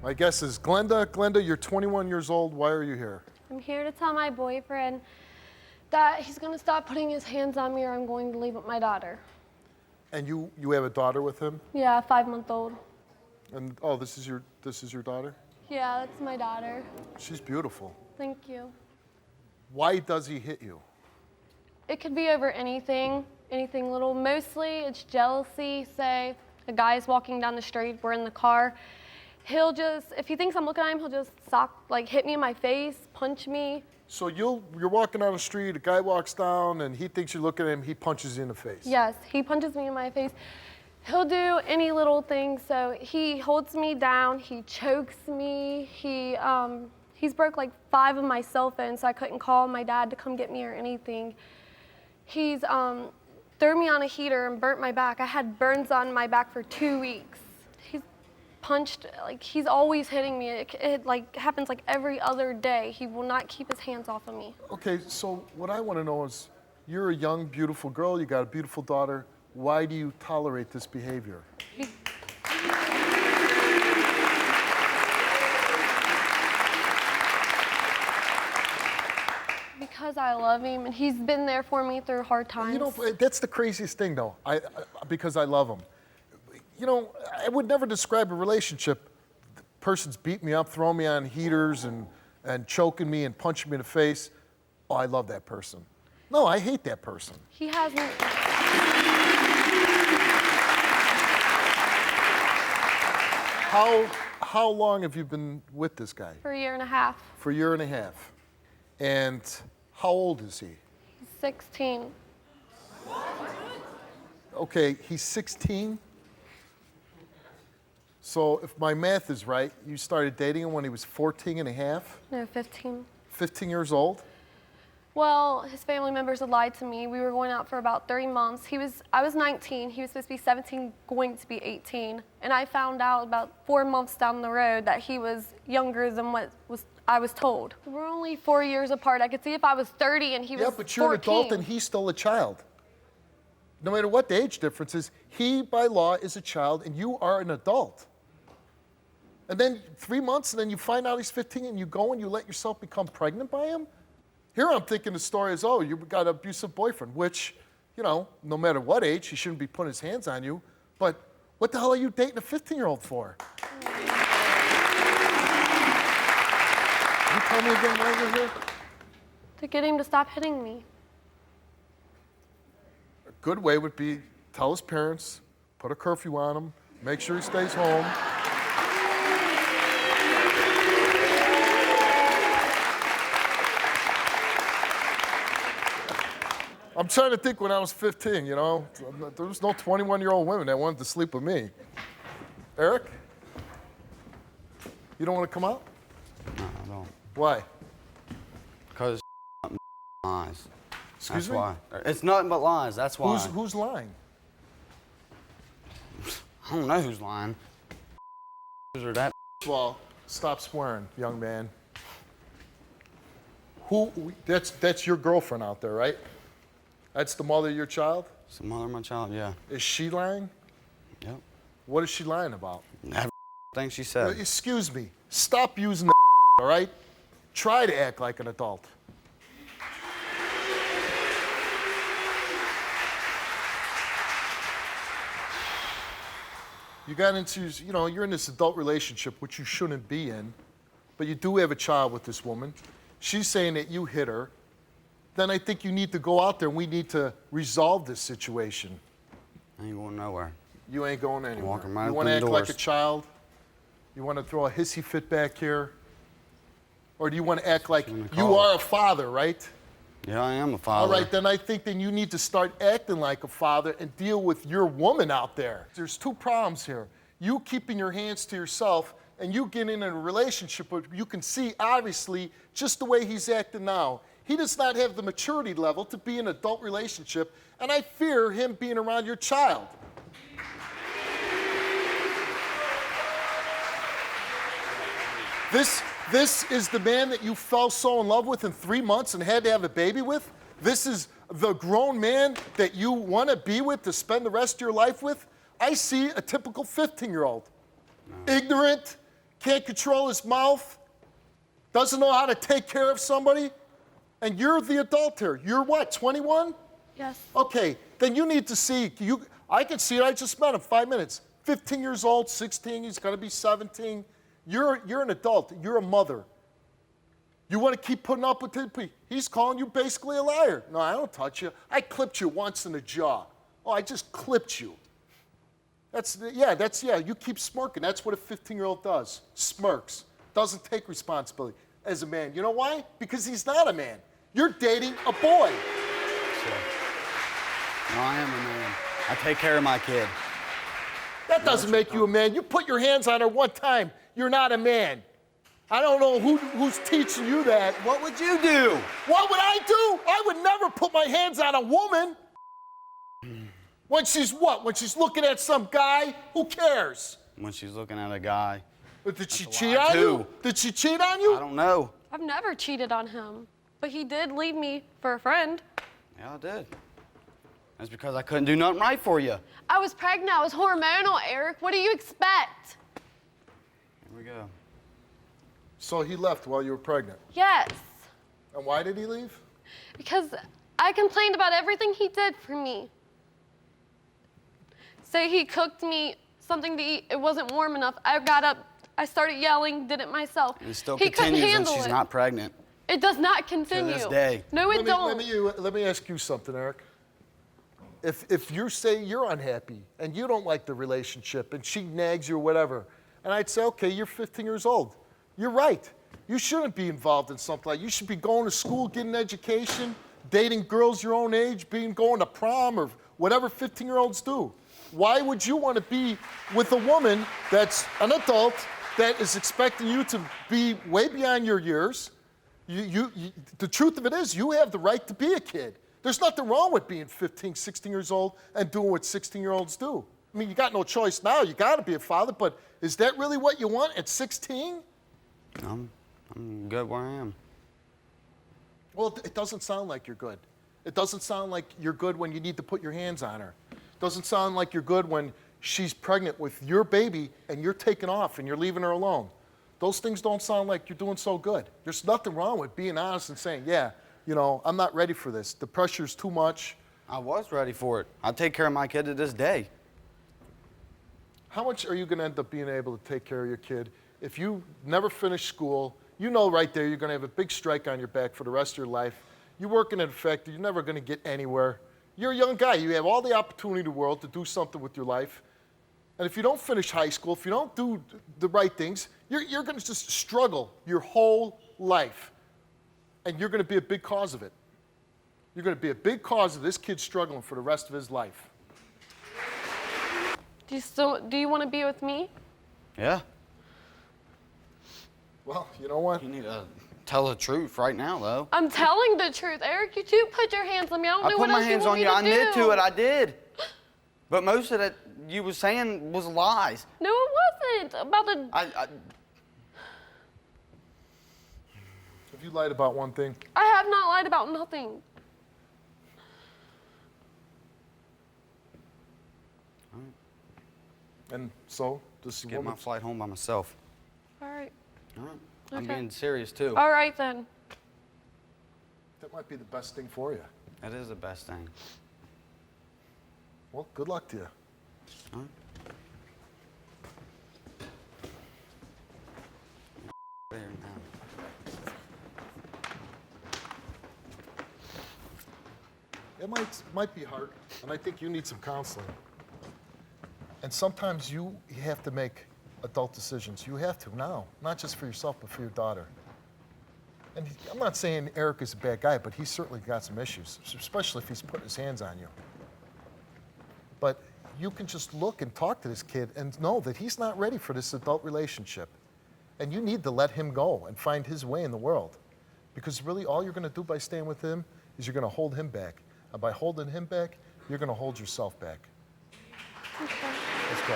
My guess is Glenda. Glenda, you're 21 years old. Why are you here? I'm here to tell my boyfriend that he's going to stop putting his hands on me or I'm going to leave with my daughter. And you have a daughter with him? Yeah, 5-month-old. And oh, this is your daughter? Yeah, that's my daughter. She's beautiful. Thank you. Why does he hit you? It could be over anything little. Mostly it's jealousy. Say a guy's walking down the street, we're in the car. He'll just, if he thinks I'm looking at him, he'll just hit me in my face, punch me. So you're walking down the street, a guy walks down, and he thinks you're looking at him, he punches you in the face? Yes, he punches me in my face. He'll do any little thing, so he holds me down, he chokes me, he's broke like 5 of my cell phones, so I couldn't call my dad to come get me or anything. He's threw me on a heater and burnt my back. I had burns on my back for 2 weeks. He's punched, like he's always hitting me. It like happens like every other day. He will not keep his hands off of me. Okay, so what I want to know is, you're a young, beautiful girl, you got a beautiful daughter. Why do you tolerate this behavior? Because I love him, and he's been there for me through hard times. You know, that's the craziest thing, though. Because I love him. You know, I would never describe a relationship. The person's beating me up, throwing me on heaters, and choking me and punching me in the face. Oh, I love that person. No, I hate that person. He hasn't. How long have you been with this guy? For a year and a half. For a year and a half. And how old is he? He's 16. Okay, he's 16? So if my math is right, you started dating him when he was 14 and a half? No, 15. 15 years old? Well, his family members had lied to me. We were going out for about 3 months. I was 19, he was supposed to be 17, going to be 18. And I found out about 4 months down the road that he was younger than what I was told. We're only 4 years apart. I could see if I was 30 and he was 14. Yeah, but you're an adult and he's still a child. No matter what the age difference is, he, by law, is a child and you are an adult. And then 3 months and then you find out he's 15 and you go and you let yourself become pregnant by him? Here I'm thinking the story is, oh, you got an abusive boyfriend, which, you know, no matter what age, he shouldn't be putting his hands on you. But what the hell are you dating a 15-year-old for? Can you tell me again why you're here? To get him to stop hitting me. A good way would be tell his parents, put a curfew on him, make sure he stays home. I'm trying to think when I was 15, you know. There was no 21-year-old women that wanted to sleep with me. Eric? You don't want to come out? No, I don't. Why? Because lies. Excuse that's me? Why. It's nothing but lies, that's why. Who's lying? I don't know who's lying. Or that. Well, stop swearing, young man. That's your girlfriend out there, right? That's the mother of your child? It's the mother of my child, yeah. Is she lying? Yep. What is she lying about? Every thing she said. Excuse me. Stop using the all right? Try to act like an adult. You got into, you know, you're in this adult relationship, which you shouldn't be in, but you do have a child with this woman. She's saying that you hit her. Then I think you need to go out there and we need to resolve this situation. I ain't going nowhere. You ain't going anywhere. Walking right You want to through act the like doors. a child? You want to throw a hissy fit back here? Or do you want to act like you are a father, right? Yeah, I am a father. All right, then I think then you need to start acting like a father and deal with your woman out there. There's 2 problems here. You keeping your hands to yourself and you getting in a relationship where you can see, obviously, just the way he's acting now, he does not have the maturity level to be in an adult relationship, and I fear him being around your child. This is the man that you fell so in love with in 3 months and had to have a baby with? This is the grown man that you want to be with to spend the rest of your life with? I see a typical 15-year-old. No. Ignorant, can't control his mouth, doesn't know how to take care of somebody, and you're the adult here. You're what, 21? Yes. Okay, then you need to see, I can see it, I just met him 5 minutes. 15 years old, 16, he's gonna be 17. You're an adult, you're a mother. You wanna keep putting up with it? He's calling you basically a liar. No, I don't touch you. I clipped you once in the jaw. Oh, I just clipped you. Yeah, you keep smirking. That's what a 15-year-old does, smirks, doesn't take responsibility as a man. You know why? Because he's not a man. You're dating a boy. So, no, I am a man. I take care of my kid. That doesn't make you a man. You put your hands on her one time, you're not a man. I don't know who's teaching you that. What would you do? What would I do? I would never put my hands on a woman. When she's what? When she's looking at some guy? Who cares? When she's looking at a guy. But did she That's a cheat lie, on too. you? Did she cheat on you? I don't know. I've never cheated on him, but he did leave me for a friend. Yeah, I did. That's because I couldn't do nothing right for you. I was pregnant. I was hormonal, Eric. What do you expect? Here we go. So he left while you were pregnant. Yes, And why did he leave? because I complained about everything he did for me. Say he cooked me something to eat, it wasn't warm enough. I got up, I started yelling, did it myself. And it still He couldn't continues and handle she's it. not pregnant. It does not continue. this day. No, it don't. Let me ask you something, Eric. If you say you're unhappy and you don't like the relationship and she nags you or whatever, and I'd say, okay, you're 15 years old. You're right. You shouldn't be involved in something like that. You should be going to school, getting an education, dating girls your own age, going to prom or whatever 15-year-olds do. Why would you want to be with a woman that's an adult that is expecting you to be way beyond your years? The truth of it is, you have the right to be a kid. There's nothing wrong with being 15, 16 years old and doing what 16-year-olds do. I mean, you got no choice now. You got to be a father, but is that really what you want at 16? I'm good where I am. Well, it doesn't sound like you're good. It doesn't sound like you're good when you need to put your hands on her. It doesn't sound like you're good when she's pregnant with your baby and you're taking off and you're leaving her alone. Those things don't sound like you're doing so good. There's nothing wrong with being honest and saying, yeah, you know, I'm not ready for this. The pressure's too much. I was ready for it. I take care of my kid to this day. How much are you going to end up being able to take care of your kid if you never finish school? You know right there you're going to have a big strike on your back for the rest of your life. You're working at a factory. You're never going to get anywhere. You're a young guy. You have all the opportunity in the world to do something with your life. And if you don't finish high school, if you don't do the right things, you're going to just struggle your whole life. And you're going to be a big cause of it. You're going to be a big cause of this kid struggling for the rest of his life. Do you want to be with me? Yeah. Well, you know what? You need to tell the truth right now, though. I'm telling the truth, Eric. You do put your hands on me. I don't know what else you want me to do. I admit to it, I did. But most of that you was saying was lies. No, it wasn't. About the... Have you lied about one thing? I have not lied about nothing. And so, this is Get my flight home by myself. All right. All right. I'm Okay. being serious, too. All right, then. That might be the best thing for you. That is the best thing. Well, good luck to you. All right. There now. It might be hard, and I think you need some counseling. And sometimes you have to make adult decisions. You have to now, not just for yourself, but for your daughter. And I'm not saying Eric is a bad guy, but he's certainly got some issues, especially if he's putting his hands on you. But you can just look and talk to this kid and know that he's not ready for this adult relationship. And you need to let him go and find his way in the world. Because really all you're going to do by staying with him is you're going to hold him back. And by holding him back, you're going to hold yourself back. Okay. Let's go.